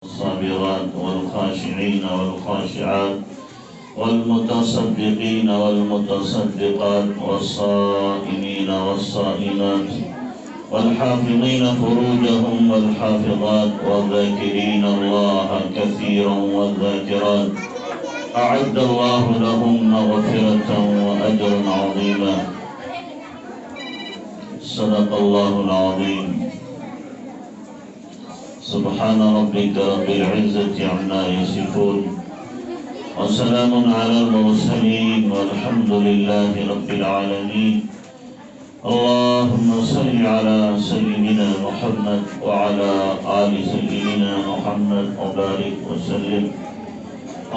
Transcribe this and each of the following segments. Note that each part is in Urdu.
الصابرات والخاشعين والخاشعات والمتصدقين والمتصدقات والصائمين والصائمات والحافظين فروجهم والحافظات والذاكرين الله كثيرا والذاكرات أعد الله لهم مغفرة وأجرا عظيما. صدق الله العظيم. سبحان ربك رب العزة عما يصفون وسلام على المرسلين والحمد لله رب العالمين. اللهم صل على سيدنا محمد وعلى آل سيدنا محمد وبارك وسلم.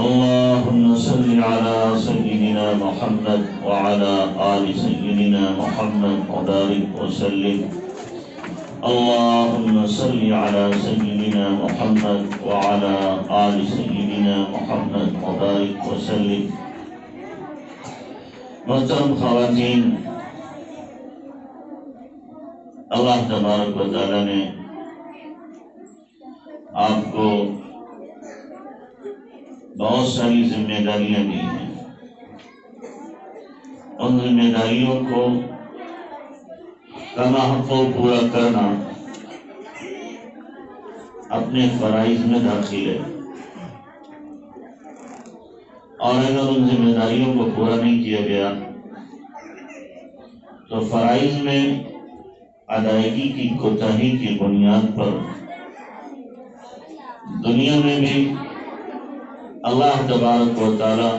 اللهم صل على سيدنا محمد وعلى آل سيدنا محمد وبارك وسلم. اللهم صل على سيدنا محمد وعلى آل سيدنا محمد وبارك وسلم. محترم خواتین، اللہ تبارک و تعالیٰ نے آپ کو بہت ساری ذمہ داریاں دی ہیں. ان ذمہ داریوں کو کما حق پورا کرنا اپنے فرائض میں داخل ہے، اور اگر ان ذمہ داریوں کو پورا نہیں کیا گیا تو فرائض میں ادائیگی کی کوتاہی کی بنیاد پر دنیا میں بھی اللہ تبارک و تعالی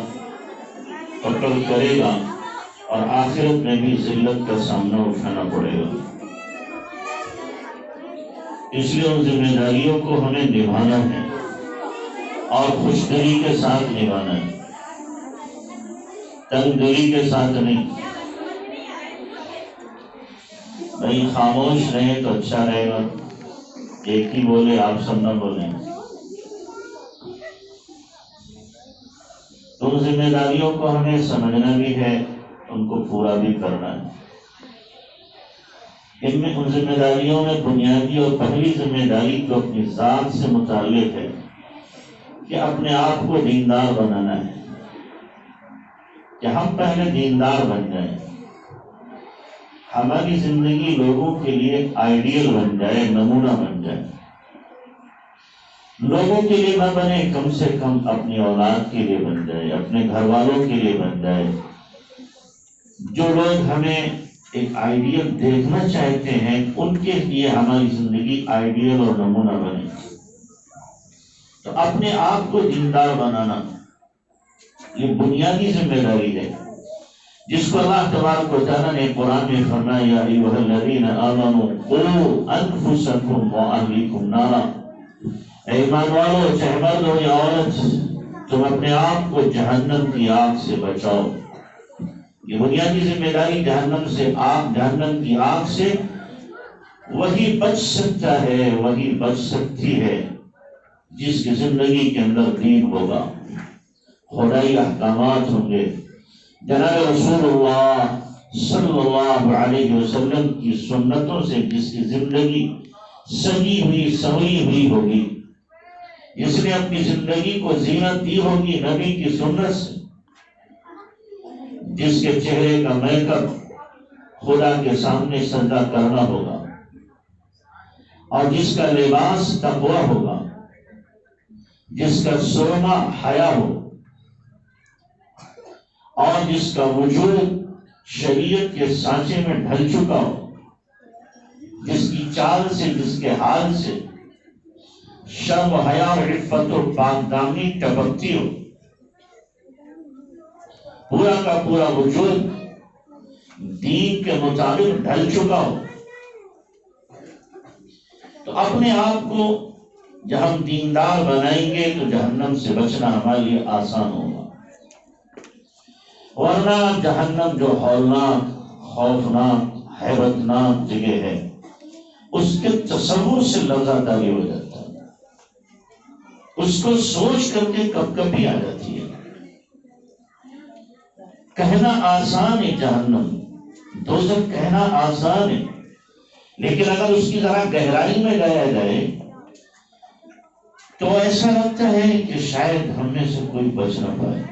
پکڑ کرے گا اور آخرت میں بھی ذلت کا سامنا اٹھانا پڑے گا. اس لیے ان ذمہ داریوں کو ہمیں نبھانا ہے اور خوش دلی کے ساتھ نبھانا ہے، تنگ دلی کے ساتھ نہیں. بھائی خاموش رہے تو اچھا رہے گا، ایک ہی بولے آپ سب نہ بولیں. تو ان ذمہ داریوں کو ہمیں سمجھنا بھی ہے، ان کو پورا بھی کرنا ہے. ان ذمہ داریوں میں بنیادی اور پہلی ذمہ داری جو اپنی ذات سے متعلق ہے کہ اپنے آپ کو دیندار بنانا ہے، کہ ہم پہلے دیندار بن جائیں، ہماری زندگی لوگوں کے لیے آئیڈیل بن جائے، نمونہ بن جائے. لوگوں کے لیے نہ بنے، کم سے کم اپنی اولاد کے لیے بن جائے، اپنے گھر والوں کے لیے بن جائے. جو لوگ ہمیں ایک آئیڈیل دیکھنا چاہتے ہیں ان کے لیے ہماری زندگی آئیڈیل اور نمونہ بنے. تو اپنے آپ کو دیندار بنانا یہ بنیادی ذمہ داری ہے، جس کو اللہ تبارک و تعالیٰ نے قرآن میں فرمایا یا ایھا الذین آمنوا قوا انفسکم واہلیکم نارا. اے ایمان والو، چاہے مرد ہو یا عورت، تم اپنے آپ کو جہنم کی آگ سے بچاؤ. یہ بنیادی ذمہ داری جہنم کی آگ سے وہی بچ سکتا ہے، وہی بچ سکتی ہے جس کی زندگی کے اندر دین ہوگا، خدائی احکامات ہوں گے، جناب رسول اللہ صلی اللہ علیہ وسلم کی سنتوں سے جس کی زندگی سجی ہوئی سنوری ہوئی ہوگی، جس نے اپنی زندگی کو زینت دی ہوگی نبی کی سنت سے، جس کے چہرے کا میک اپ خدا کے سامنے سجدہ کرنا ہوگا، اور جس کا لباس تقویٰ ہوگا، جس کا سرما حیا ہو، اور جس کا وجود شریعت کے سانچے میں ڈھل چکا ہو، جس کی چال سے، جس کے حال سے شرم و حیا اور عفت و پاک دامنی ٹپکتی ہو، پورا کا پورا وجود دین کے مطابق ڈھل چکا ہو، تو اپنے آپ کو جب ہم دیندار بنائیں گے تو جہنم سے بچنا ہمارے لیے آسان ہوگا. ورنہ جہنم جو ہولناک، خوفناک، حیبتناک جگہ ہے، اس کے تصور سے لرزہ طاری ہو جاتا ہے، اس کو سوچ کر کے کب کبھی آ جاتی ہے. کہنا آسان ہے جہنم، دوزخ کہنا آسان ہے، لیکن اگر اس کی ذرا گہرائی میں گیا جائے تو ایسا لگتا ہے کہ شاید ہم میں سے کوئی بچ نہ پائے،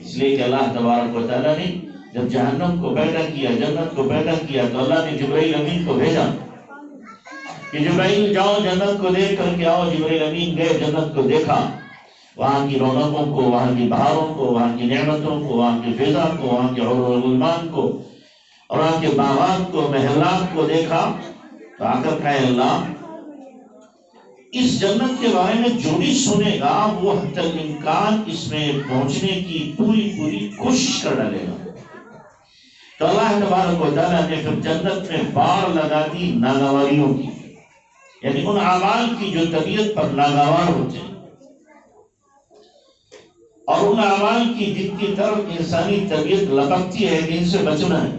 اس لیے کہ اللہ تبارک و تعالیٰ نے جب جہنم کو پیدا کیا، جنت کو پیدا کیا، تو اللہ نے جبرائیل امین کو بھیجا کہ جبرائیل جاؤ جنت کو دیکھ کر کے آؤ۔ جبرائیل امین گئے، جنت کو دیکھا، وہاں کی رونقوں کو، وہاں کی بہاروں کو، وہاں کی نعمتوں کو، وہاں کی فضا کو، وہاں کے حور و غلمان کو، اور وہاں کے باغات کو، محلات کو دیکھا، تو آ کر کہا اللہ اس جنت کے بارے میں جو بھی سنے گا وہ حتی الامکان اس میں پہنچنے کی پوری کوشش کر ڈالے گا۔ تو اللہ تبارک و تعالیٰ نے پھر جنت میں باڑ لگا دی ناگواریوں کی، یعنی ان اعمال کی جو طبیعت پر ناگوار ہوتے ہیں، اور ان اعمال کی جن کی طرف انسانی طبیعت لپکتی ہے کہ ان سے بچنا ہے،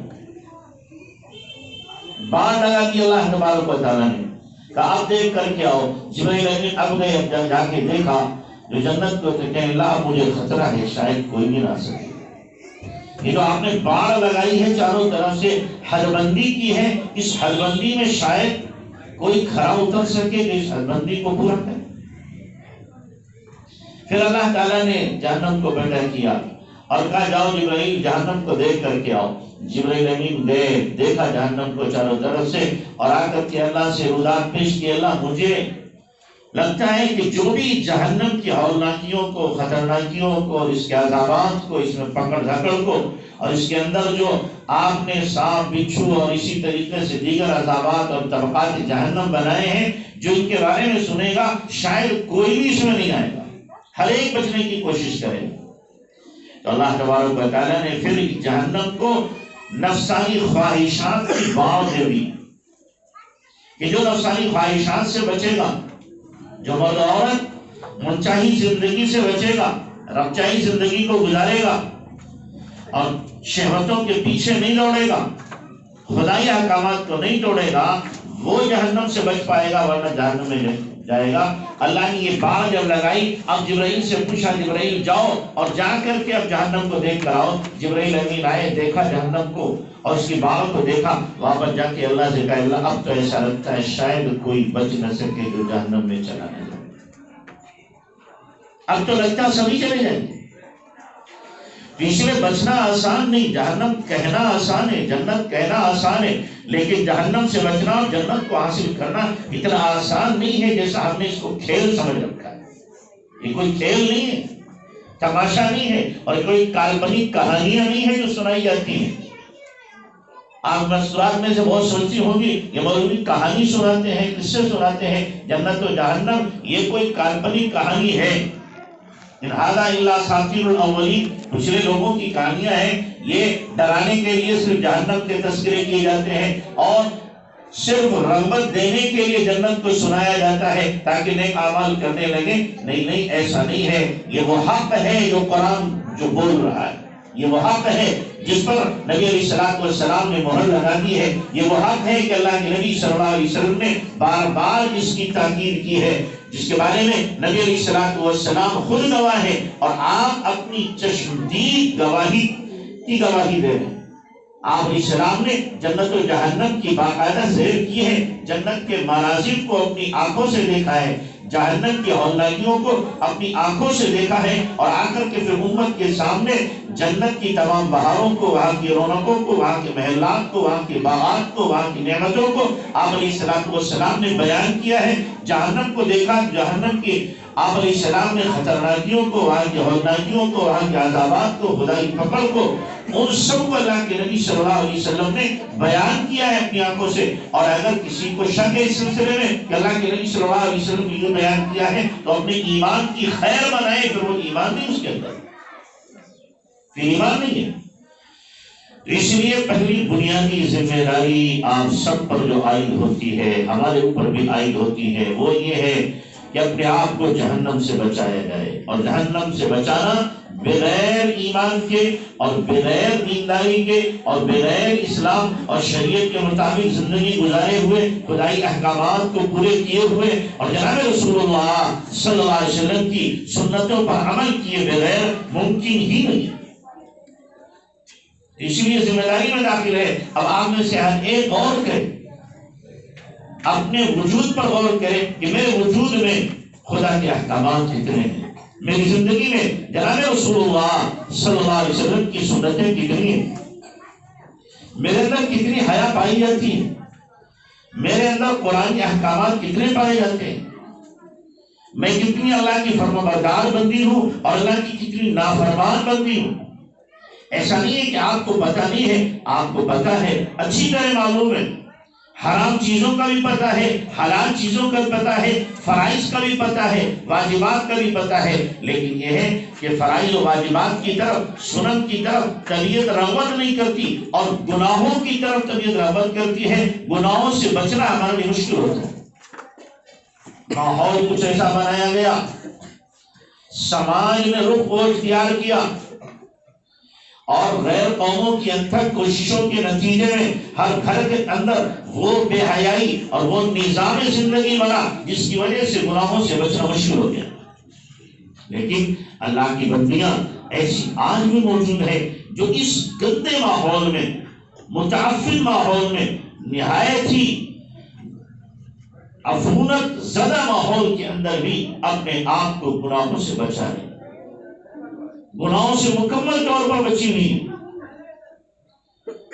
باڑ لگا دی اللہ تبارک و تعالیٰ نے۔ کہا آپ دیکھ کر کے آؤ۔ جبرائیل امین اب گئے، اب جا کے دیکھا جو جنت کو، تو کہنے اللہ مجھے خطرہ ہے شاید کوئی بھی نہ سکے۔ یہ تو آپ نے باڑ لگائی ہے چاروں طرف سے، حد بندی کی ہے، اس حد بندی میں شاید کوئی کھرا اتر سکے کہ اس حد بندی کو پورا کرے۔ پھر اللہ تعالیٰ نے جہنم کو پیدا کیا اور کہا جاؤ جبرائیل جہنم کو دیکھ کر کے آؤ۔ جبرائیل امین گئے، دیکھا جہنم کو چاروں طرف سے، اور آ کر کے اللہ سے رودات پیش کی، اللہ مجھے لگتا ہے کہ جو بھی جہنم کی ہولناکیوں کو، خطرناکیوں کو، اور اس کے عذابات کو، اس میں پکڑ دھکڑ کو، اور اس کے اندر جو آپ نے سانپ بچھو اور اسی طریقے سے دیگر عذابات اور طبقات جہنم بنائے ہیں، جو ان کے بارے میں سنے گا شاید کوئی بھی اس میں نہیں آئے گا، ہر ایک بچنے کی کوشش کرے گا۔ تو اللہ تبارک و تعالیٰ نے پھر جہنم کو نفسانی خواہشات کی باڑ دے دی کہ جو نفسانی خواہشات سے بچے گا، جو مرد عورت منچاہی زندگی سے بچے گا، ربچاہی زندگی کو گزارے گا اور شہوتوں کے پیچھے نہیں دوڑے گا، خدائی احکامات کو نہیں توڑے گا، وہ جہنم سے بچ پائے گا، ورنہ جہنم میں جائے گا۔ اللہ نے یہ باڑ جب لگائی، اب جبرائیل سے پوچھا جبرائیل جاؤ اور جا کر کے اب جہنم کو دیکھ کر آؤ۔ جبرائیل امین آئے، دیکھا جہنم کو اور اس کی باڑ کو دیکھا، واپس جا کے اللہ سے کہا اللہ اب تو ایسا لگتا ہے شاید کوئی بچ نہ سکے جو جہنم میں چلا نہ جائے، اب تو لگتا ہے سبھی چلے جائیں گے۔ اس لیے بچنا آسان نہیں، جہنم کہنا آسان ہے، جنت کہنا آسان ہے، لیکن جہنم سے بچنا اور جنت کو حاصل کرنا اتنا آسان نہیں ہے جیسا ہم نے اس کو کھیل سمجھ رکھا ہے۔ یہ کوئی کھیل نہیں ہے، تماشا نہیں ہے، اور کوئی کالپنک کہانیاں نہیں ہے جو سنائی جاتی ہیں۔ آپ مستورات میں سے بہت سوچتی ہوں گی یہ مولوی کہانی سناتے ہیں، قصے سناتے ہیں، جنت و جہنم یہ کوئی کالپنک کہانی ہے۔ ان ھذا الا اساطیر الاولین، پچھلے لوگوں کی کہانیاں ہیں، یہ ڈرانے کے لیے صرف جہنم کے تذکرے کیے جاتے ہیں اور صرف رغبت دینے کے لیے جنت کو سنایا جاتا ہے تاکہ نیک اعمال کرنے لگے۔ نہیں، ایسا نہیں ہے، یہ وہ حق ہے جو قرآن جو بول رہا ہے، یہ وہ حق ہے جس پر نبی علیہ السلام نے مہر لگا دی ہے، یہ وہ حق ہے کہ اللہ کے نبی صلی اللہ علیہ وسلم نے بار بار اس کی تاکید کی ہے، جس کے بارے میں نبی علیہ السلام خود گواہ ہے اور آپ اپنی چشمدید گواہی کی گواہی دے رہے ہیں۔ آپ علیہ السلام نے جنت و جہنم کی باقاعدہ سیر کی ہے، جنت کے مناظر کو اپنی آنکھوں سے دیکھا ہے، جہنم کی ہولناکیوں کو اپنی آنکھوں سے دیکھا ہے، اور آ کر کے پھر امت کے سامنے جنت کی تمام بہاروں کو، وہاں کی رونقوں کو، وہاں کے محلات کو، وہاں کے باغات کو، وہاں کی نعمتوں کو آپ علیہ السلام نے بیان کیا ہے۔ جہنم کو دیکھا، جہنم کی آپ علیہ السلام نے خطرناکیوں کو، وہاں کی ہولناکیوں کو، وہاں کے عذابات کو، خدائی پکڑ کو، ان سب کو اللہ کے نبی صلی اللہ علیہ وسلم نے بیان کیا ہے اپنی آنکھوں سے۔ اور اگر کسی کو شک ہے اس سلسلے میں کہ اللہ کے نبی صلی اللہ علیہ وسلم نے جو بیان کیا ہے تو اپنے ایمان کی خیر بنائے، پھر وہ ایمان نہیں اس کے اندر، پھر ایمان نہیں ہے۔ اس لیے پہلی بنیادی ذمہ داری آپ سب پر جو عائد ہوتی ہے، ہمارے اوپر بھی عائد ہوتی ہے، وہ یہ ہے کہ اپنے آپ کو جہنم سے بچایا جائے، اور جہنم سے بچانا بغیر ایمان کے اور بغیر دینداری کے اور بغیر اسلام اور شریعت کے مطابق زندگی گزارے ہوئے، خدائی احکامات کو پورے کیے ہوئے اور جناب رسول اللہ صلی اللہ علیہ وسلم کی سنتوں پر عمل کیے بغیر ممکن ہی نہیں۔ اس لیے ذمہ داری میں داخل ہے۔ اب آپ میں سے ہر ایک غور کرے، اپنے وجود پر غور کرے کہ میرے وجود میں خدا کے احکامات کتنے ہیں، میری زندگی میں جناب رسول اللہ صلی اللہ علیہ وسلم کی سنتیں کتنی ہیں، میرے اندر کتنی حیا پائی جاتی ہے، میرے اندر قرآن کے احکامات کتنے پائے جاتے ہیں، میں کتنی اللہ کی فرمانبردار بندی ہوں اور اللہ کی کتنی نافرمان بندی ہوں۔ ایسا نہیں ہے کہ آپ کو پتہ نہیں ہے، آپ کو پتہ ہے، اچھی طرح معلوم ہے، حرام چیزوں کا بھی پتہ ہے، حلال چیزوں کا بھی پتہ ہے، فرائض کا بھی پتہ ہے، واجبات کا بھی پتہ ہے، لیکن یہ ہے کہ فرائض و واجبات کی طرف، سنن کی طرف طبیعت رغبت نہیں کرتی اور گناہوں کی طرف طبیعت رغبت کرتی ہے۔ گناہوں سے بچنا ہمارے لیے مشکل ہوتا ہے۔ ماحول کچھ ایسا بنایا گیا، سماج میں رخ کو اختیار کیا اور غیر قوموں کی انتھک کوششوں کے نتیجے میں ہر گھر کے اندر وہ بے حیائی اور وہ نظام زندگی بنا جس کی وجہ سے گناہوں سے بچنا مشکل ہو گیا۔ لیکن اللہ کی بندیاں ایسی آج بھی موجود ہے جو اس گندے ماحول میں، متعفن ماحول میں، نہایت ہی عفونت زدہ ماحول کے اندر بھی اپنے آپ کو گناہوں سے بچا رہے، گناہوں سے مکمل طور پر بچی ہوئی ہے۔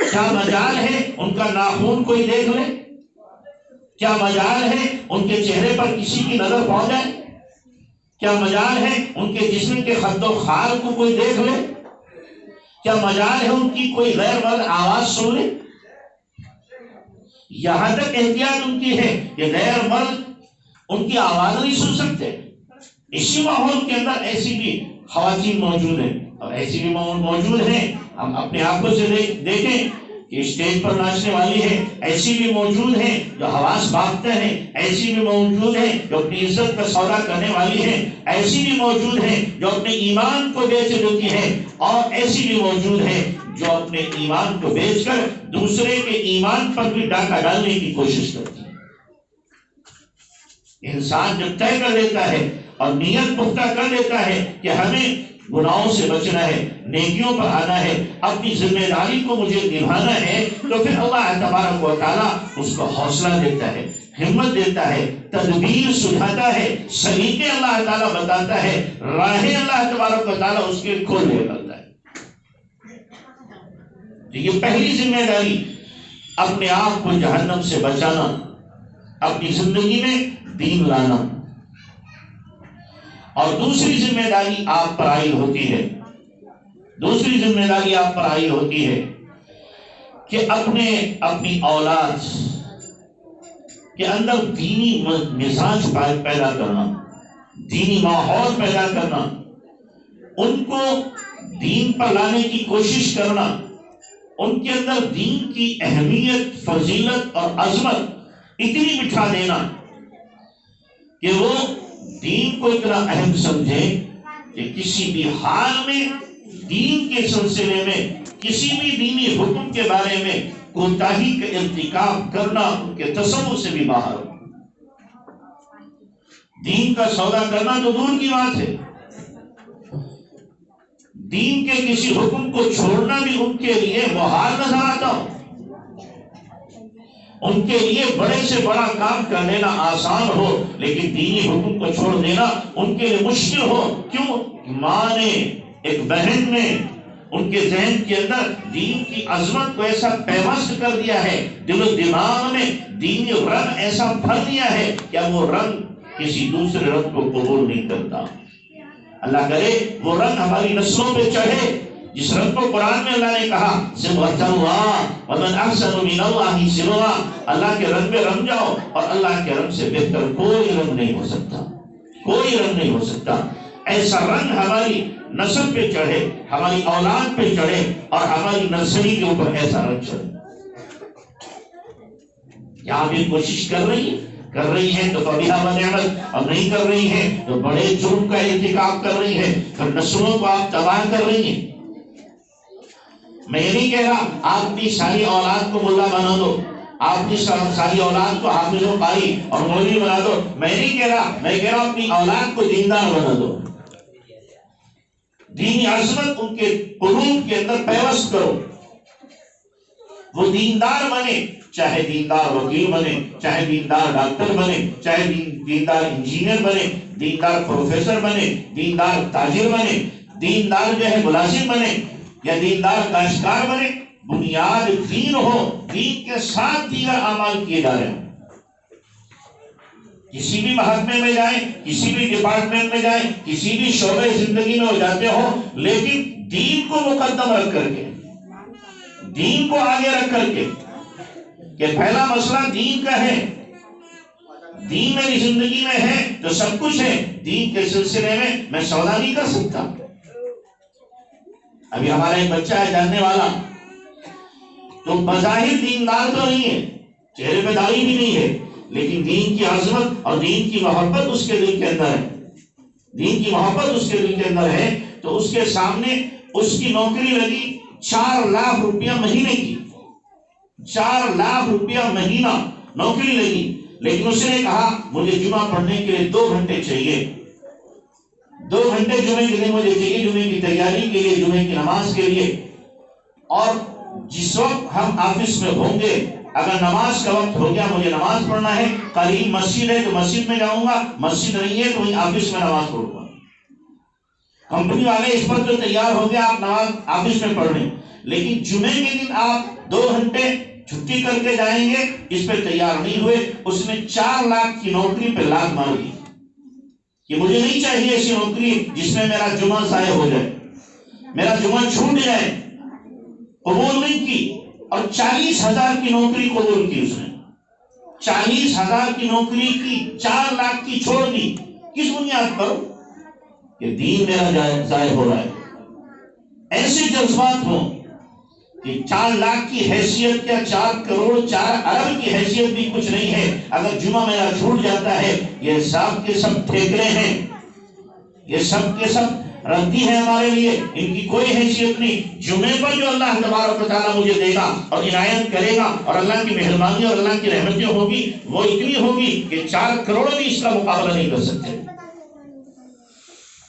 کیا مجال ہے ان کا ناخون کوئی دیکھ لے؟ کیا مجال ہے ان کے چہرے پر کسی کی نظر پڑ جائے؟ کیا مجال ہے ان کے جسم کے خد و خال کو کوئی دیکھ لے؟ کیا مجال ہے ان کی کوئی غیر مرد آواز سن لے؟ یہاں تک احتیاط ان کی ہے کہ غیر مرد ان کی آواز نہیں سن سکتے۔ اسی ماحول کے اندر ایسی بھی خواتین موجود ہیں اور ایسی بھی موجود ہیں، ہم اپنے آنکھوں سے دیکھیں کہ اسٹیج پر ناچنے والی ہے، ایسی بھی موجود ہیں جو حواس باغتے ہیں، ایسی بھی موجود ہیں جو اپنی عزت کا سودا کرنے والی ہیں، ایسی بھی موجود ہیں جو اپنے ایمان کو بیچ دیتی ہیں، اور ایسی بھی موجود ہیں جو اپنے ایمان کو بیچ کر دوسرے کے ایمان پر بھی ڈاکہ ڈالنے کی کوشش کرتی ہے۔ انسان جب طے کر لیتا ہے اور نیت پختہ کر لیتا ہے کہ ہمیں گناہوں سے بچنا ہے، نیکیوں پر آنا ہے، اپنی ذمہ داری کو مجھے نبھانا ہے، تو پھر اللہ تبارک و تعالیٰ اس کو حوصلہ دیتا ہے، ہمت دیتا ہے، تدبیر سجھاتا ہے، سلیقے اللہ تعالیٰ بتاتا ہے، راہیں اللہ تبارک و تعالیٰ اس کے کھول دے کرتا ہے۔ یہ پہلی ذمہ داری، اپنے آپ کو جہنم سے بچانا، اپنی زندگی میں دین لانا۔ اور دوسری ذمہ داری آپ پر عائد ہوتی ہے، دوسری ذمہ داری آپ پر عائد ہوتی ہے کہ اپنی اولاد کے اندر دینی مزاج پیدا کرنا، دینی ماحول پیدا کرنا، ان کو دین پر لانے کی کوشش کرنا، ان کے اندر دین کی اہمیت، فضیلت اور عظمت اتنی بٹھا دینا کہ وہ دین کو اتنا اہم سمجھیں کہ کسی بھی حال میں دین کے سلسلے میں، کسی بھی دینی حکم کے بارے میں کوتاہی کا ارتکاب کرنا ان کے تصور سے بھی باہر ہو۔ دین کا سودا کرنا تو دور کی بات ہے، دین کے کسی حکم کو چھوڑنا بھی ان کے لیے محال نظر آتا ہو۔ ان کے لیے بڑے سے بڑا کام کر لینا آسان ہو، لیکن دینی حکم کو چھوڑ دینا ان کے لیے مشکل ہو۔ کیوں؟ ماں نے، ایک بہن نے ان کے ذہن کے اندر دین کی عظمت کو ایسا پیوست کر دیا ہے، دل و دماغ میں دینی رنگ ایسا بھر دیا ہے کہ وہ رنگ کسی دوسرے رنگ کو قبول نہیں کرتا۔ اللہ کرے وہ رنگ ہماری نسلوں پہ چڑھے، جس رنگ کو قرآن میں اللہ نے کہا صبغۃ اللہ ومن احسن من اللہ صبغہ، اللہ کے رنگ میں رنگ جاؤ، اور اللہ کے رنگ سے بہتر کوئی رنگ نہیں ہو سکتا، کوئی رنگ نہیں ہو سکتا۔ ایسا رنگ ہماری نسل پہ چڑھے، ہماری اولاد پہ چڑھے، اور ہماری نرسری کے اوپر ایسا رنگ چڑھے۔ یہاں بھی کوشش کر رہی ہیں تو فبہا ونعمت، اور نہیں کر رہی ہیں تو بڑے جرم کا ارتکاب کر رہی ہیں، پھر نسلوں کو آپ تباہ کر رہی ہیں۔ میں یہ نہیں کہہ رہا آپ اپنی ساری اولاد کو ملا بنا دو، آپ اپنی ساری اولاد کو حافظ و قاری اور مولوی بنا دو، میں نہیں کہہ رہا، میں کہہ رہا ہوں اپنی اولاد کو دیندار بنا دو، دینی عظمت ان کے قلوب کے اندر پیوست کرو، وہ دیندار بنے، چاہے دیندار وکیل بنے، چاہے دیندار ڈاکٹر بنے، چاہے دیندار انجینئر بنے، دیندار پروفیسر بنے، دیندار تاجر بنے، دیندار جو ہے ملازم بنے یا دیندار کاشتکار بنے، بنیاد دین ہو، دین کے ساتھ دیگر اعمال کیے جا رہے ہیں۔ کسی بھی محکمے میں جائیں، کسی بھی ڈپارٹمنٹ میں جائیں، کسی بھی شعبے زندگی میں ہو جاتے ہو، لیکن دین کو مقدم رکھ کر کے، دین کو آگے رکھ کر کے، کہ پہلا مسئلہ دین کا ہے، دین میری زندگی میں ہے تو سب کچھ ہے، دین کے سلسلے میں سودا نہیں کر سکتا۔ ابھی ہمارا ایک بچہ ہے جاننے والا، تو بظاہر دیندار تو نہیں ہے، چہرے پہ داڑھی بھی نہیں ہے، لیکن دین کی عظمت اور دین کی محبت اس کے دل کے اندر ہے، دین کی محبت اس کے دل کے اندر ہے۔ تو اس کے سامنے اس کی نوکری لگی 4 لاکھ روپیہ مہینے کی، 4 لاکھ روپیہ مہینہ نوکری لگی، لیکن اس نے کہا مجھے جمعہ پڑھنے کے لیے 2 گھنٹے چاہیے، 2 گھنٹے جمعے کے لیے مجھے چاہیے، جمعے کی تیاری کے لیے، جمعے کی نماز کے لیے۔ اور جس وقت ہم آفس میں ہوں گے، اگر نماز کا وقت ہو گیا، مجھے نماز پڑھنا ہے، قریب مسجد ہے تو مسجد میں جاؤں گا، مسجد نہیں ہے تو وہیں آفس میں نماز پڑھوں گا۔ کمپنی والے اس پر تو تیار ہو گیا آپ نماز آفس میں پڑھ لیں، لیکن جمعے کے دن آپ 2 گھنٹے چھٹی کر کے جائیں گے، اس پہ تیار نہیں ہوئے۔ اس نے 4 لاکھ کی نوکری پہ لات مار دی کہ مجھے نہیں چاہیے ایسی نوکری جس میں میرا جمعہ ضائع ہو جائے، میرا جمعہ چھوٹ جائے۔ قبول نہیں کی، اور 40,000 کی نوکری قبول کی اس نے، 40,000 کی نوکری کی، 4 لاکھ کی چھوڑ دی۔ کس بنیاد پر؟ کہ دین میرا ضائع ہو رہا ہے۔ ایسے جذبات ہوں کہ 4 لاکھ کی حیثیت کیا، 4 کروڑ 4 ارب کی حیثیت بھی کچھ نہیں ہے اگر جمعہ میرا چھوٹ جاتا ہے۔ یہ سب کے سب ٹھیکرے ہیں، یہ سب کے سب ردی ہے ہمارے لیے، ان کی کوئی حیثیت نہیں۔ جمعے پر جو اللہ تبارک و تعالیٰ مجھے دے گا اور عنایت کرے گا، اور اللہ کی مہربانی اور اللہ کی رحمتیں ہوگی، وہ اتنی ہوگی کہ 4 کروڑ بھی اس کا مقابلہ نہیں کر سکتے۔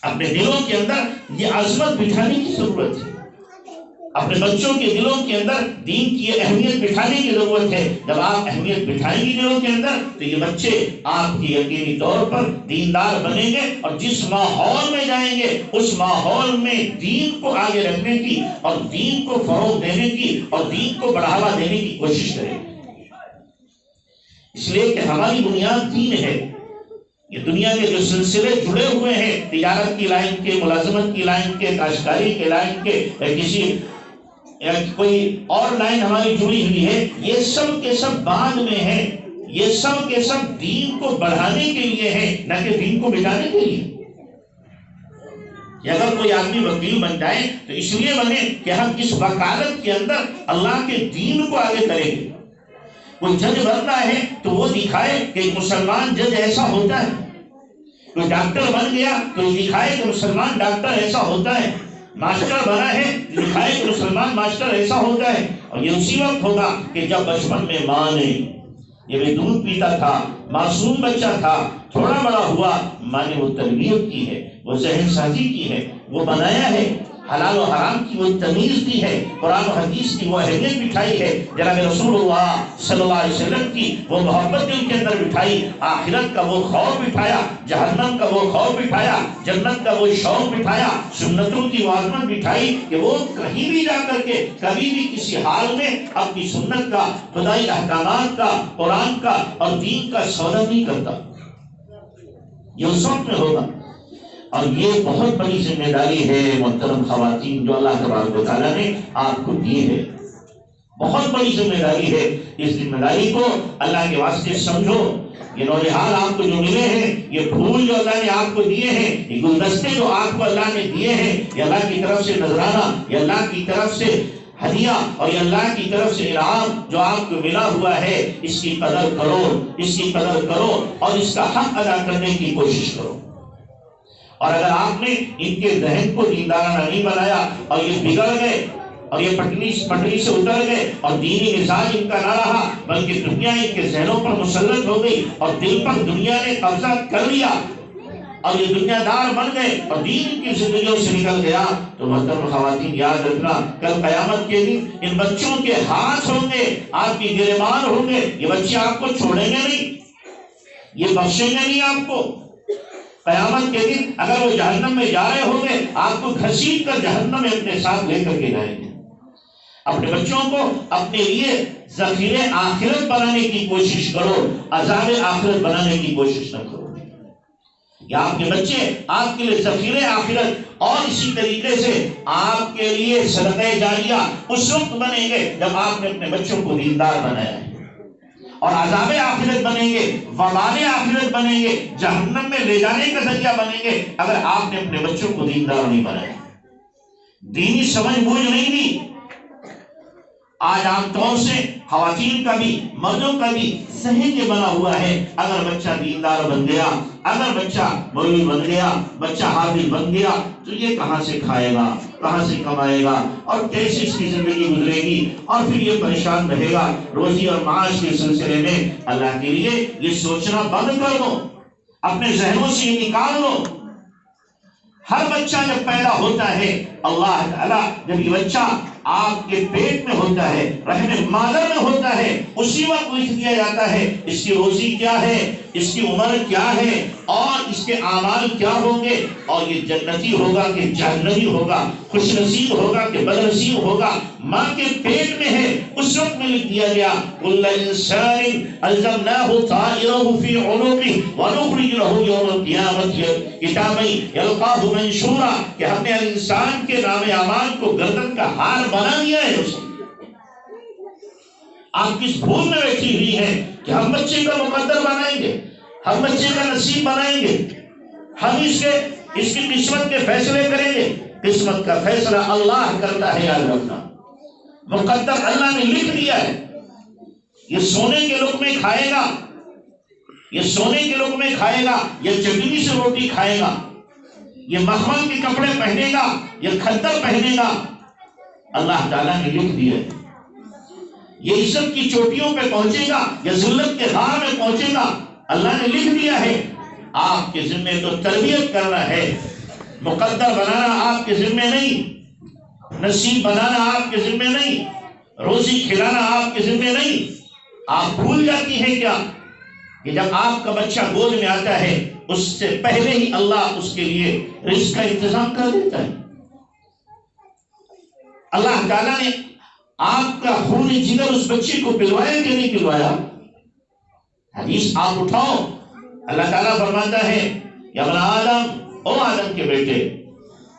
اپنے دلوں کے اندر یہ عظمت بٹھانے کی ضرورت ہے، اپنے بچوں کے دلوں کے اندر دین کی اہمیت بٹھانے کی ضرورت ہے۔ جب آپ اہمیت بٹھائیں گے دلوں کے اندر تو یہ بچے آپ کی یقینی طور پر دیندار بنیں گے، اور جس ماحول میں جائیں گے اس ماحول میں دین کو آگے رکھنے کی اور دین کو فروغ دینے کی اور دین کو بڑھاوا دینے کی کوشش کریں گے۔ اس لیے کہ ہماری بنیاد دین ہے۔ یہ دنیا کے جو سلسلے جڑے ہوئے ہیں، تجارت کی لائن کے، ملازمت کی لائن کے، کاشتکاری کے لائن کے، کسی کوئی اور لائن ہماری جڑی ہوئی ہے، یہ سب کے سب بعد میں ہے، یہ سب کے سب دین کو بڑھانے کے لیے ہے، نہ کہ دین کو مٹانے کے لیے۔ کہ اگر کوئی آدمی وکیل بن جائے تو اس لیے بنے کہ ہم اس وکالت کے اندر اللہ کے دین کو آگے کریں گے۔ کوئی جج بنتا ہے تو وہ دکھائے کہ مسلمان جج ایسا ہوتا ہے، کوئی ڈاکٹر بن گیا تو دکھائے کہ مسلمان ڈاکٹر ایسا ہوتا ہے، ماسٹر بنا ہے دکھائے کہ مسلمان ماسٹر ایسا ہوتا ہے۔ اور یہ اسی وقت ہوگا کہ جب بچپن میں ماں نے، یہ بھی دودھ پیتا تھا، معصوم بچہ تھا، تھوڑا بڑا ہوا، ماں نے وہ تربیت کی ہے، وہ ذہن سازی کی ہے، وہ بنایا ہے، حلال و حرام کی وہ تمیز دی ہے، قرآن و حدیث کی وہ اہمیت بٹھائی ہے، جناب رسول اللہ صلی اللہ علیہ وسلم کی وہ محبت دل کے اندر بٹھائی، آخرت کا وہ خوف بٹھایا، جہنم کا وہ خوف بٹھایا، جنت کا وہ شوق بٹھایا، سنتوں کی عظمت بٹھائی کہ وہ کہیں بھی جا کر کے کبھی بھی کسی حال میں اپنی سنت کا، خدائی احکامات کا، قرآن کا اور دین کا سودا نہیں کرتا۔ یہ اس وقت میں ہوگا، اور یہ بہت بڑی ذمہ داری ہے محترم خواتین جو اللہ تبارک و تعالیٰ نے آپ کو دی ہے، بہت بڑی ذمہ داری ہے۔ اس ذمہ داری کو اللہ کے واسطے سمجھو۔ یہ نوجوان آپ کو جو ملے ہیں، یہ پھول جو اللہ نے آپ کو دیے ہیں، یہ گلدستے جو آپ کو اللہ نے دیے ہیں، یہ اللہ کی طرف سے نذرانہ، یہ اللہ کی طرف سے ہدیہ اور یہ اللہ کی طرف سے انعام جو آپ کو ملا ہوا ہے، اس کی قدر کرو، اس کی قدر کرو اور اس کا حق ادا کرنے کی کوشش کرو۔ اور اگر آپ نے ان کے ذہن کو دیندارانہ نہیں بنایا اور یہ بگڑ گئے اور یہ پٹری سے اتر گئے اور دینی مزاج ان کا نہ رہا بلکہ دنیا ان کے ذہنوں پر مسلط ہو گئی اور دل پر دنیا نے قبضہ کر لیا، اور یہ دنیا دار بن گئے اور دین کی زندگیوں سے نکل گیا، تو محترم خواتین یاد رکھنا کل قیامت کے دن ان بچوں کے ہاتھ ہوں گے، آپ کی گریبان ہوں گے، یہ بچے آپ کو چھوڑیں گے نہیں، یہ بخشیں گے نہیں آپ کو۔ قیامت کے دن اگر وہ جہنم میں جا رہے ہوں گے، آپ کو گھسیٹ کر جہنم میں اپنے ساتھ لے کر کے جائیں گے۔ اپنے بچوں کو اپنے لیے ذخیرے آخرت بنانے کی کوشش کرو، عذاب آخرت بنانے کی کوشش نہ کرو۔ یا آپ کے بچے آپ کے لیے ذخیرے آخرت اور اسی طریقے سے آپ کے لیے صدقہ جاریہ اس وقت بنیں گے جب آپ نے اپنے بچوں کو دیندار بنایا ہے، اور عذاب آخرت بنیں گے، وبال آخرت بنیں گے، جہنم میں لے جانے کا ذریعہ بنیں گے اگر آپ نے اپنے بچوں کو دیندار نہیں بنایا، دینی سمجھ بوجھ نہیں دی۔ آج عام طور سے خواتین کا بھی مردوں کا بھی ذہن یہ بنا ہوا ہے، اگر بچہ دیندار بن گیا، اگر بچہ مولوی بن گیا، بچہ حافظ بن گیا تو یہ کہاں سے کھائے گا، کہاں سے کمائے گا، اور کیسے اس کی زندگی گزرے گی، اور پھر یہ پریشان رہے گا روزی اور معاش کے سلسلے میں۔ اللہ کے لیے یہ سوچنا بند کر دو، اپنے ذہنوں سے یہ نکال دو۔ ہر بچہ جب پیدا ہوتا ہے، اللہ تعالیٰ جب یہ بچہ آپ کے پیٹ میں ہوتا ہے، رحم مادر میں ہوتا ہے، اسی وقت لکھ دیا جاتا ہے اس کی روزی کیا ہے، اس کی عمر کیا ہے، اور اس کے اعمال کیا ہوں گے، اور یہ جنتی ہوگا کہ جہنمی ہوگا، خوش نصیب ہوگا کہ بد نصیب ہوگا۔ ماں کے پیٹ میں ہے اس وقت میں لکھ دیا گیا کل انسان الزمناہ طائرہ فی عنقہ ونخرج لہ یوم القیامۃ کتابا یلقاہ منشورا، کہ ہم نے انسان کے نام اعمال کو گردن کا ہار بنا دیا ہے اسے۔ آپ کس بھول میں بیٹھی ہوئی ہے کہ ہم بچے کا مقدر بنائیں گے، ہم بچے کا نصیب بنائیں گے، ہم اس کی قسمت کے فیصلے کریں گے۔ قسمت کا فیصلہ اللہ کرتا ہے، یاد رکھنا، مقدر اللہ نے لکھ دیا ہے۔ یہ سونے کے لقمے کھائے گا، یہ سونے کے لقمے کھائے گا، یہ چٹنی سے روٹی کھائے گا، یہ مخمل کے کپڑے پہنے گا، یہ کھدر پہنے گا، اللہ تعالیٰ نے لکھ دیا ہے۔ یہ عزت کی چوٹیوں پہ پہنچے گا یا ذلت کے غار میں پہنچے گا، اللہ نے لکھ دیا ہے۔ آپ کے ذمے تو تربیت کرنا ہے، مقدر بنانا آپ کے ذمے نہیں، نصیب بنانا آپ کے ذمے نہیں، روزی کھلانا آپ کے ذمے نہیں۔ آپ بھول جاتی ہیں کیا کہ جب آپ کا بچہ گود میں آتا ہے اس سے پہلے ہی اللہ اس کے لیے رزق کا انتظام کر دیتا ہے۔ اللہ تعالیٰ نے آپ کا خون جگر اس بچے کو پلوایا کہ نہیں پلوایا؟ حدیث آپ اٹھاؤ، اللہ تعالیٰ فرماتا ہے یا ابن آدم، او آدم کے بیٹے،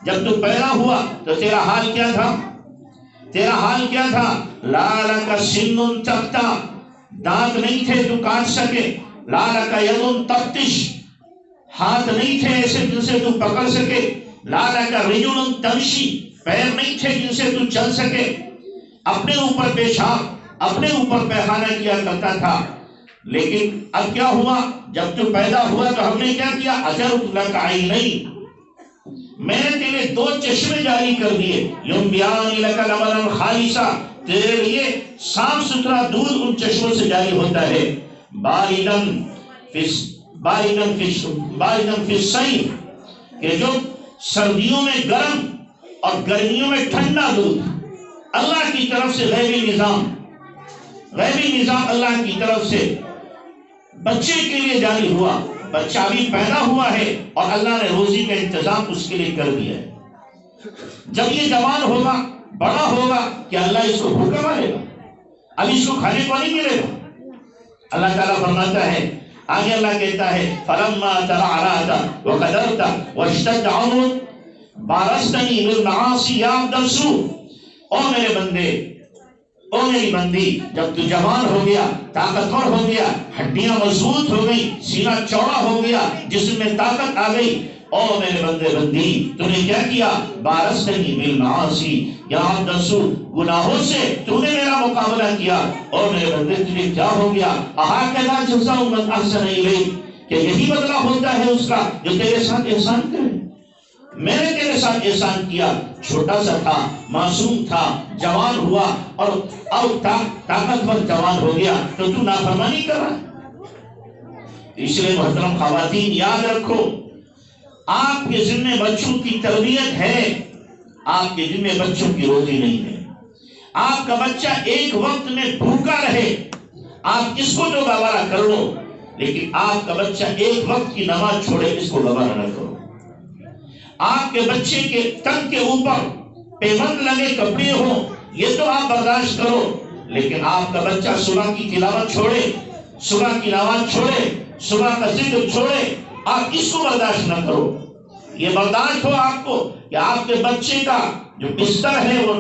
جب تو پیدا ہوا تو تیرا حال کیا تھا؟ تیرا حال کیا تھا؟ لا لک سن تقطع، دانت نہیں تھے تو کاٹ سکے، لا لک ید تبطش، ہاتھ نہیں تھے ایسے جن سے تو پکڑ سکے، لا لک رجل تمشی، پیر نہیں تھے جن سے تو چل سکے، اپنے اوپر پیشاب اپنے اوپر پیخانہ کیا کرتا تھا۔ لیکن اب کیا ہوا؟ جب تو پیدا ہوا تو ہم نے کیا کیا؟ اجرت لک عینین، میں نے تیرے دو چشمے جاری کر دیے، ینبیان لک لبنا خالصا، تیرے لیے صاف ستھرا دودھ ان چشموں سے جاری ہوتا ہے، باردن فی الصیف، کہ جو سردیوں میں گرم اور گرمیوں میں ٹھنڈا دودھ، اللہ کی طرف سے غیبی نظام اللہ کی طرف سے بچے کے لیے جاری ہوا۔ بچہ بھی پیدا ہوا ہے اور اللہ نے روزی کا انتظام اس کے لیے کر دیا ہے۔ جب یہ جوان ہوگا، بڑا ہوگا، کہ اللہ اس کو بھوکا مارے گا؟ اب اس کو کھانے کو نہیں ملے گا۔ اللہ تعالیٰ فرماتا ہے، آگے اللہ کہتا ہے فَلَمَّا تَرَعْرَاتَ وَقَدَرْتَ وَاشْتَدَّ عَمْرُكَ بَارَزْتَنِي بِالْمَعَاصِي يَا عَبْدَ السُّوءِ، او میرے بندے، او میری بندی، جب تو جوان ہو گیا، طاقتور ہو گیا، ہڈیاں مضبوط ہو گئی، سینہ چوڑا ہو گیا، جسم میں طاقت آ گئی، او میرے بندے بندی، تو نے کیا کیا؟ بارزتنی بالمعاصی یا عبد السوء، گناہوں سے تو نے میرا مقابلہ کیا، اور میرے بندے تجھے کیا ہو گیا؟ اہکذا جزاء من احسن الیک، کہ یہی بدلہ ہوتا ہے اس کا جو تیرے ساتھ احسان کرے۔ میں نے تیرے ساتھ احسان کیا، چھوٹا سا تھا، معصوم تھا، جوان ہوا، اور اب طاقتور جوان ہو گیا تو تو نافرمانی کر رہا ہے۔ اس لیے محترم خواتین یاد رکھو، آپ کے ذمہ بچوں کی تربیت ہے، آپ کے ذمہ بچوں کی روزی نہیں ہے۔ آپ کا بچہ ایک وقت میں بھوکا رہے، آپ اس کو جو گوارا کر لو، لیکن آپ کا بچہ ایک وقت کی نماز چھوڑے، اس کو گوارا نہ کرو۔ آپ کے بچے کے تن کے اوپر پیوند لگے کپڑے ہوں، یہ تو آپ برداشت کرو، لیکن آپ کا بچہ صبح کی تلاوت چھوڑے، صبح کی نماز چھوڑے، صبح کا ذکر چھوڑے، آپ اس کو برداشت نہ کرو۔ یہ برداشت ہو آپ کو کہ آپ کے بچے کا جو بستر ہے وہ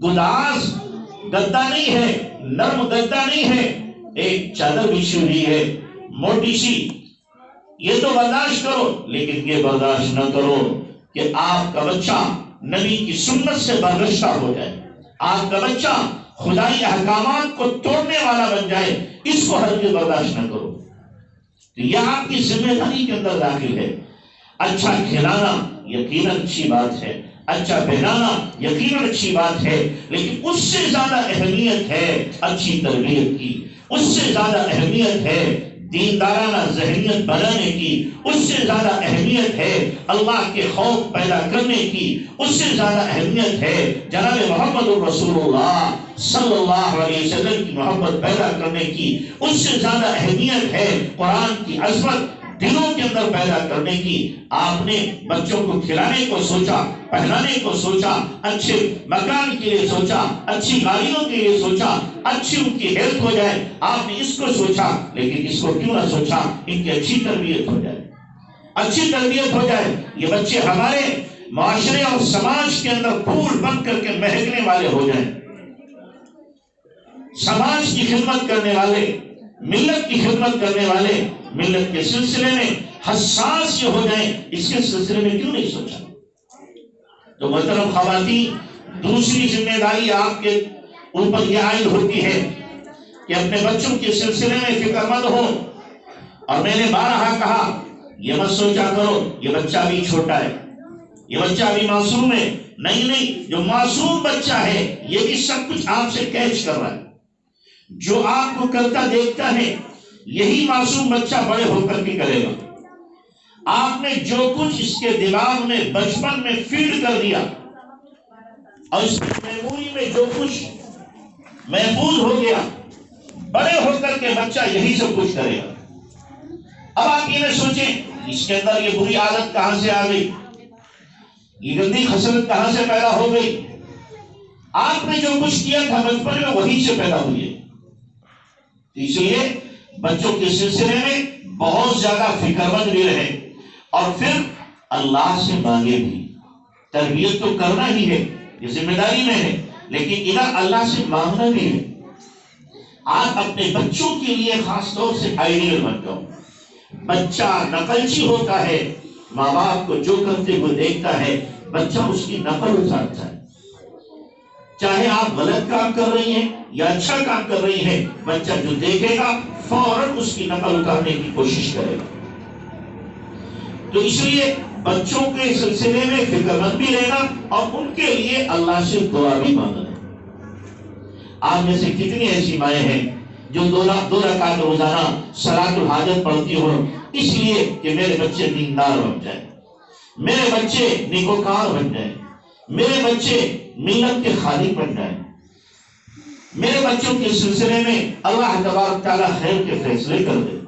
گداز گدا نہیں ہے، نرم گدا نہیں ہے، ایک چادر بچھی ہوئی ہے موٹی سی، یہ تو برداشت کرو، لیکن یہ برداشت نہ کرو کہ آپ کا بچہ نبی کی سنت سے برگشتہ ہو جائے، آپ کا بچہ خدائی احکامات کو توڑنے والا بن جائے، اس کو ہرگز برداشت نہ کرو۔ تو یہ آپ کی ذمہ داری کے اندر داخل ہے۔ اچھا کھلانا یقیناً اچھی بات ہے، اچھا پہنانا یقیناً اچھی بات ہے، لیکن اس سے زیادہ اہمیت ہے اچھی تربیت کی، اس سے زیادہ اہمیت ہے دیندارانہ ذہنیت بنانے کی، اس سے زیادہ اہمیت ہے اللہ کے خوف پیدا کرنے کی، اس سے زیادہ اہمیت ہے جناب محمد رسول اللہ صلی اللہ علیہ وسلم کی محبت پیدا کرنے کی، اس سے زیادہ اہمیت ہے قرآن کی عظمت دلوں کے اندر پیدا کرنے کی۔ آپ نے بچوں کو کھلانے کو سوچا، پہنانے کو سوچا، اچھے مکان کے لیے سوچا، اچھی گاڑیوں کے لیے سوچا، اچھی ان کی ہیلتھ ہو جائے، آپ نے اس کو سوچا، لیکن اس کو کیوں نہ سوچا ان کی اچھی تربیت ہو جائے، اچھی تربیت ہو جائے، یہ بچے ہمارے معاشرے اور سماج کے اندر پھول بن کر کے مہکنے والے ہو جائیں، سماج کی خدمت کرنے والے، ملت کی خدمت کرنے والے، ملت کے سلسلے میں حساس یہ ہو جائیں، اس کے سلسلے میں کیوں نہیں سوچا؟ تو محترم خواتین، دوسری ذمہ داری آپ کے اوپر یہ عائد ہوتی ہے کہ اپنے بچوں کے سلسلے میں فکر مند ہو، اور میں نے بارہا کہا یہ مت سوچا کرو یہ بچہ بھی چھوٹا ہے، یہ بچہ بھی معصوم ہے، نہیں، جو معصوم بچہ ہے یہ بھی سب کچھ آپ سے کیچ کر رہا ہے، جو آپ کو کرتا دیکھتا ہے یہی معصوم بچہ بڑے ہو کر کے کرے گا۔ آپ نے جو کچھ اس کے دماغ میں بچپن میں فیڈ کر دیا اور اس کی میموری میں جو کچھ محفوظ ہو گیا، بڑے ہو کر کے بچہ یہی سب کچھ کرے گا۔ اب آپ یہ نہ سوچیں اس کے اندر یہ بری عادت کہاں سے آ گئی، یہ گندی خصلت کہاں سے پیدا ہو گئی۔ آپ نے جو کچھ کیا تھا بچپن میں وہی سے پیدا ہوئی ہے۔ اس لیے بچوں کے سلسلے میں بہت زیادہ فکر مند بھی رہے، اور پھر اللہ سے مانگے بھی۔ تربیت تو کرنا ہی ہے، یہ ذمہ داری میں ہے، لیکن ادھر اللہ سے مانگنا بھی ہے۔ آپ اپنے بچوں کے لیے خاص طور سے آئیڈیل بن جاؤ۔ بچہ نقلچی ہوتا ہے، ماں باپ کو جو کرتے ہوئے دیکھتا ہے بچہ اس کی نقل اتارتا ہے۔ چاہے آپ غلط کام کر رہی ہیں یا اچھا کام کر رہی ہیں، بچہ جو دیکھے گا فوراً اس کی نقل اتارنے کی کوشش کرے گا۔ تو اس لیے بچوں کے سلسلے میں فکر مند بھی رہنا اور ان کے لیے اللہ سے دعا بھی مانگنا۔ آپ میں سے کتنی ایسی مائیں ہیں جو دو رکعت روزانہ صلاۃ الحاجت پڑھتی ہو، اس لیے کہ میرے بچے دیندار بن جائیں، میرے بچے نیکوکار بن جائیں، میرے بچے ملت کے خادم بن جائیں، میرے بچوں کے سلسلے میں اللہ تبارک تعالیٰ خیر کے فیصلے کر دے۔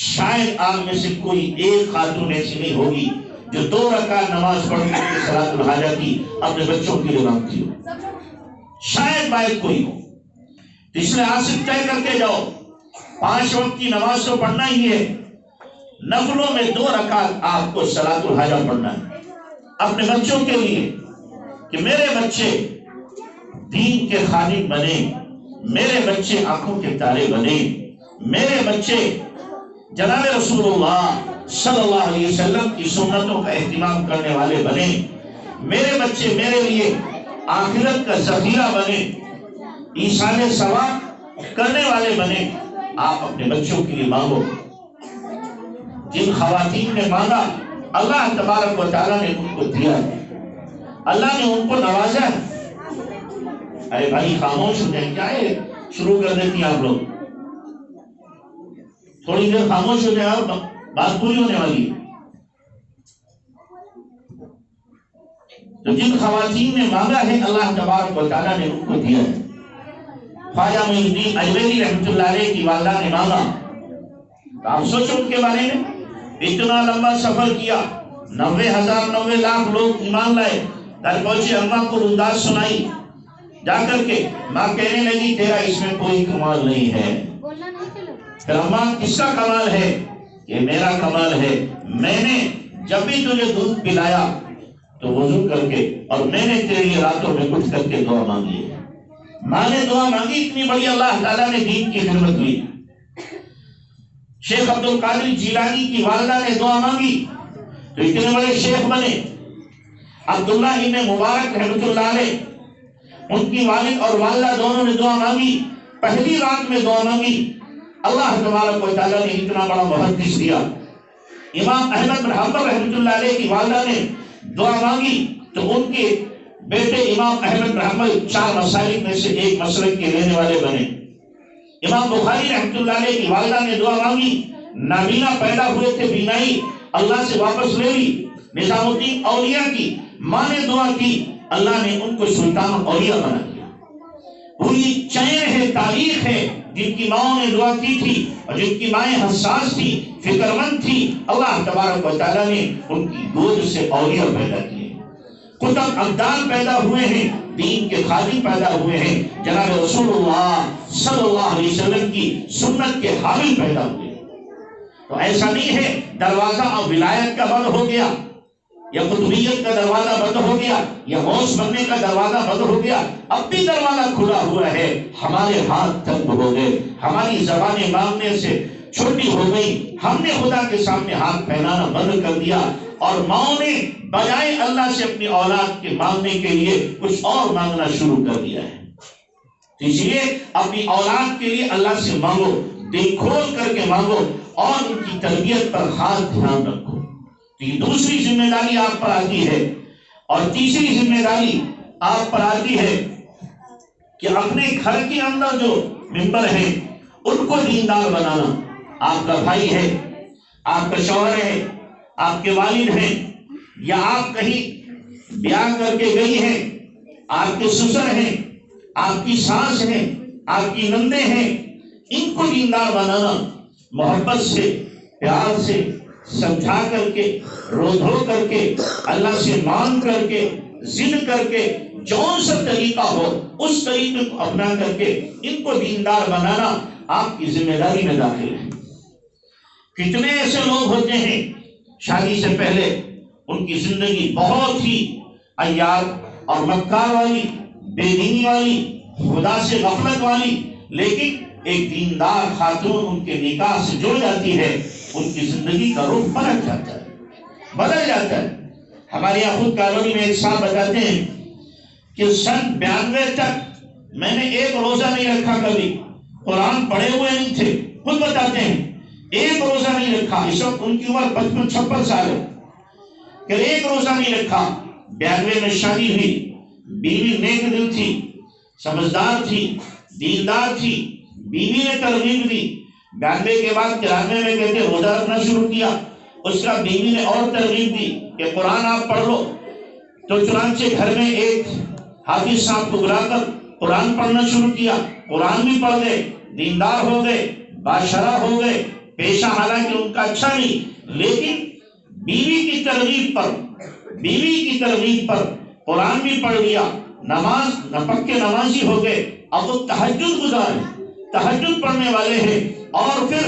شاید آپ میں سے کوئی ایک خاتون ایسی نہیں ہوگی جو 2 رکعت نماز پڑھ کر کے صلاۃ الحاجہ کی اپنے بچوں کے لیے مانگتی ہو، شاید باید کوئی ہو۔ تو اس لیے آصف طے کر کے جاؤ، 5 وقت کی نماز تو پڑھنا ہی ہے، نفلوں میں 2 رکعت آپ کو صلاۃ الحاجہ پڑھنا ہے اپنے بچوں کے لیے، کہ میرے بچے دین کے خادم بنے، میرے بچے آنکھوں کے تارے بنے، میرے بچے جناب رسول اللہ صلی اللہ علیہ وسلم کی سنتوں کا اہتمام کرنے والے بنے، میرے بچے میرے لیے آخرت کا ذخیرہ بنے، ایصال ثواب کرنے والے بنے۔ آپ اپنے بچوں کے لیے مانگو۔ جن خواتین نے مانگا اللہ تبارک و تعالیٰ نے ان کو دیا، اللہ نے ان کو نوازا ہے۔ ارے بھائی خاموش ہو جائیں، کیا ہے شروع کر دیتی ہیں آپ لوگ؟ تھوڑی دیر خاموش ہو جائے اور بات پوری ہونے والی ہے۔ تو جن خواتین نے مانگا ہے اللہ تبارک و تعالیٰ نے ان کو دیا ہے. خواجہ معین الدین اجمیری رحمۃ اللہ علیہ کی والدہ نے مانگا. آپ سوچو ان کے بارے میں، اتنا لمبا سفر کیا، 90,000 لاکھ لوگ ایمان لائے، در پہنچے، اماں کو انداز سنائی، جا کر کے ماں کہنے لگی تیرا اس میں کوئی کمال نہیں ہے. پھر اماں کس کا کمال ہے؟ یہ میرا کمال ہے. میں نے جب بھی تجھے دودھ پلایا تو وضو کر کے، اور میں نے تیری راتوں میں اٹھ کر کے دعا مانگی ہے. ماں نے دعا مانگی، اتنی بڑی اللہ تعالیٰ نے دین کی خدمت ہوئی. شیخ عبد القادر جیلانی کی والدہ نے دعا مانگی تو اتنے بڑے شیخ بنے. عبداللہ ابن مبارک رحمۃ اللہ علیہ، ان کی والد اور والدہ دونوں نے دعا مانگی. پہلی رات میں دعا مانگی، اللہ تبارک و تعالیٰ نے اتنا بڑا محدث دیا. امام احمد بن حنبل رحمۃ اللہ علیہ کی والدہ نے دعا مانگی تو ان کے بیٹے امام احمد بن حنبل 4 مسالک میں سے ایک مسلک کے لینے والے بنے. امام بخاری رحمۃ اللہ علیہ کی والدہ نے دعا مانگی، نابینا پیدا ہوئے تھے، بینائی اللہ سے واپس لے لی. نظام الدین اولیاء کی ماں نے دعا کی، اللہ نے ان کو سلطان اولیاء بنا دیا. پوری چین ہے، تاریخ ہے، جن کی ماں نے دعا کی تھی اور جن کی مائیں حساس تھی، فکر مند تھی، اللہ تبارک و تعالیٰ نے ان کی گود سے اولیاء پیدا کیے. قطب ابدال پیدا ہوئے ہیں، دین کے خادم پیدا ہوئے ہیں، جناب رسول اللہ صلی اللہ علیہ وسلم کی سنت کے حامل پیدا ہوئے. تو ایسا نہیں ہے دروازہ اب ولایت کا بند ہو گیا، یا قطبیت کا دروازہ بند ہو گیا، یا غوث بننے کا دروازہ بند ہو گیا. اب بھی دروازہ کھلا ہوا ہے. ہمارے ہاتھ تنگ ہو گئے، ہماری زبانیں مانگنے سے چھوٹی ہو گئی، ہم نے خدا کے سامنے ہاتھ پھیلانا بند کر دیا، اور ماں نے بجائے اللہ سے اپنی اولاد کے مانگنے کے لیے کچھ اور مانگنا شروع کر دیا ہے. اس لیے اپنی اولاد کے لیے اللہ سے مانگو، دل کھول کر کے مانگو، اور ان کی تربیت پر خاص دھیان رکھو. تو یہ دوسری ذمہ داری آپ پر آتی ہے. اور تیسری ذمہ داری آپ پر آتی ہے کہ اپنے گھر کے اندر جو ممبر ہیں ان کو دیندار بنانا. آپ کا بھائی ہے، آپ کا شوہر ہے، آپ کے والد ہیں، یا آپ کہیں بیاہ کر کے گئی ہیں، آپ کے سسر ہیں، آپ کی ساس ہیں، آپ کی نندے ہیں، ان کو دیندار بنانا. محبت سے، پیار سے، سمجھا کر کے، رو دھو کر کے، اللہ سے مانگ کر کے، ضد کر کے، جون سا طریقہ ہو اس طریقے کو اپنا کر کے ان کو دیندار بنانا آپ کی ذمہ داری میں داخل ہے. کتنے ایسے لوگ ہوتے ہیں شادی سے پہلے ان کی زندگی بہت ہی عیار اور مکار والی، بے دینی والی، خدا سے غفلت والی، لیکن ایک دیندار خاتون ان کے نکاح سے جڑ جاتی ہے، ان کی زندگی کا رخ پلٹ جاتا ہے، بدل جاتا ہے. ہمارے یہاں خود کالونی میں ایک صاحب بتاتے ہیں کہ سن 92 تک میں نے ایک روزہ نہیں رکھا، کبھی قرآن پڑھے ہوئے نہیں تھے. خود بتاتے ہیں ایک روزہ نہیں رکھا. اس وقت ان کی عمر 55-56 سال ہے کہ ایک روزہ نہیں رکھا. 92 میں شادی ہوئی، بیوی نیک دل تھی، سمجھدار تھی، دیندار تھی، بیوی نے ترغیب دی. 92 کے بعد 93 میں کہتے روزہ رکھنا شروع کیا. اس کا بیوی نے اور ترغیب دی کہ قرآن آپ پڑھ لو. تو چنانچہ گھر میں ایک حافظ صاحب کو بلا کر قرآن پڑھنا شروع کیا. قرآن بھی پڑھ گئے، دیندار ہو گئے، باشرہ ہو گئے. پیشہ حالانکہ ان کا اچھا نہیں، لیکن بیوی کی ترغیب پر قرآن بھی پڑھ لیا، نماز پکے نمازی ہو گئے. اب وہ تہجد گزار ہیں، تہجد پڑھنے والے ہیں، اور پھر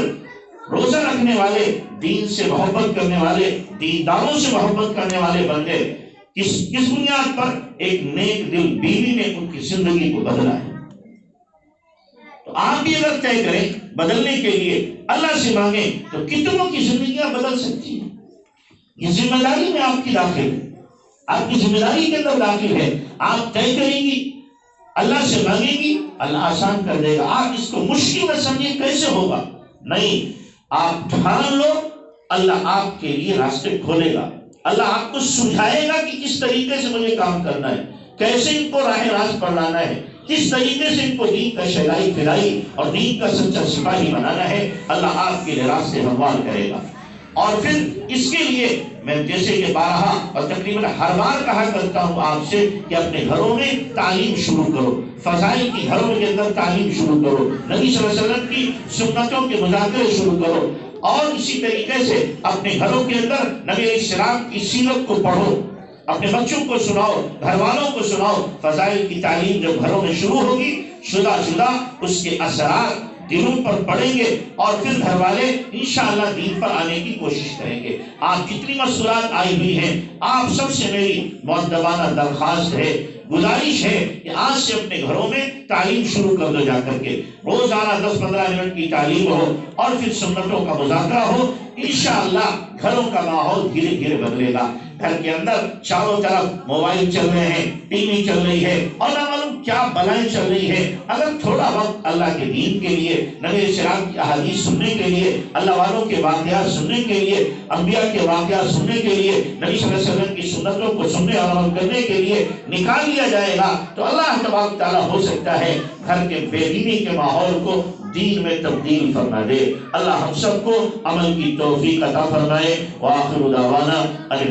روزہ رکھنے والے، دین سے محبت کرنے والے، دینداروں سے محبت کرنے والے بن گئے. کس بنیاد پر؟ ایک نیک دل بیوی نے ان کی زندگی کو بدلا ہے. تو آپ بھی اگر طے کریں بدلنے کے لیے، اللہ سے مانگیں، تو کتنوں کی زندگیاں بدل سکتی ہیں. یہ ذمہ داری میں آپ کی داخل ہے، آپ کی ذمہ داری کے اندر داخل ہے. آپ طے کریں گی، اللہ سے مانگیں گی، اللہ آسان کر دے گا. آپ اس کو مشکل میں سمجھیں کیسے ہوگا، نہیں، آپ ٹھان لو، اللہ آپ کے لیے راستے کھولے گا. اللہ آپ کو سمجھائے گا کہ کس طریقے سے مجھے کام کرنا ہے، کیسے ان کو راہ راست پر لانا ہے، کس طریقے سے ان کو دین کا شہلائی پھیلائی اور دین کا سچا سپاہی بنانا ہے. اللہ آپ کے لیے راستے ہموار کرے گا. اور پھر اس کے لیے میں جیسے کہ بارہا اور تقریباً ہر بار کہا کرتا ہوں آپ سے کہ اپنے گھروں میں تعلیم شروع کرو، فضائل کی گھروں کے اندر تعلیم شروع کرو، نبی صلی اللہ علیہ وسلم کی سنتوں کے مذاکرے شروع کرو، اور اسی طریقے سے اپنے گھروں کے اندر نبی علیہ السلام کی سیرت کو پڑھو، اپنے بچوں کو سناؤ، گھر والوں کو سناؤ۔ فضائل کی تعلیم جب گھروں میں شروع ہوگی، شدہ شدہ اس کے اثرات دلوں پر پڑیں گے، اور پھر گھر والے انشاءاللہ دین پر آنے کی کوشش کریں گے۔ آپ جتنی مسئولات آئی ہوئی ہیں، آپ سب سے میری مؤدبانہ درخواست ہے، گزارش ہے کہ آج سے اپنے گھروں میں تعلیم شروع کر دو، جا کر کے روزانہ 10-15 منٹ کی تعلیم ہو اور پھر سنتوں کا مذاکرہ ہو۔ انشاءاللہ گھروں کا ماحول دھیرے دھیرے بدلے گا۔ گھر کے اندر چاروں طرف موبائل چل رہے ہیں، ٹی وی چل رہی ہے، اور نہ معلوم کیا بلائیں چل رہی ہے۔ اگر تھوڑا وقت اللہ کے دین کے لیے، نبی علیہ السلام کی احادیث سننے کے لیے، اللہ والوں کے واقعات سننے کے لیے، انبیاء کے واقعات سننے کے لیے، نبی صلی اللہ علیہ وسلم کی سنتوں کو سننے اور عمل کرنے کے لیے نکال لیا جائے گا، تو اللہ تبارک و تعالیٰ ہو سکتا ہے گھر کے بے دینی کے ماحول کو دین میں تبدیل فرما دے۔ اللہ ہم سب کو عمل کی توفیق عطا فرمائے۔ وآخر دعوانا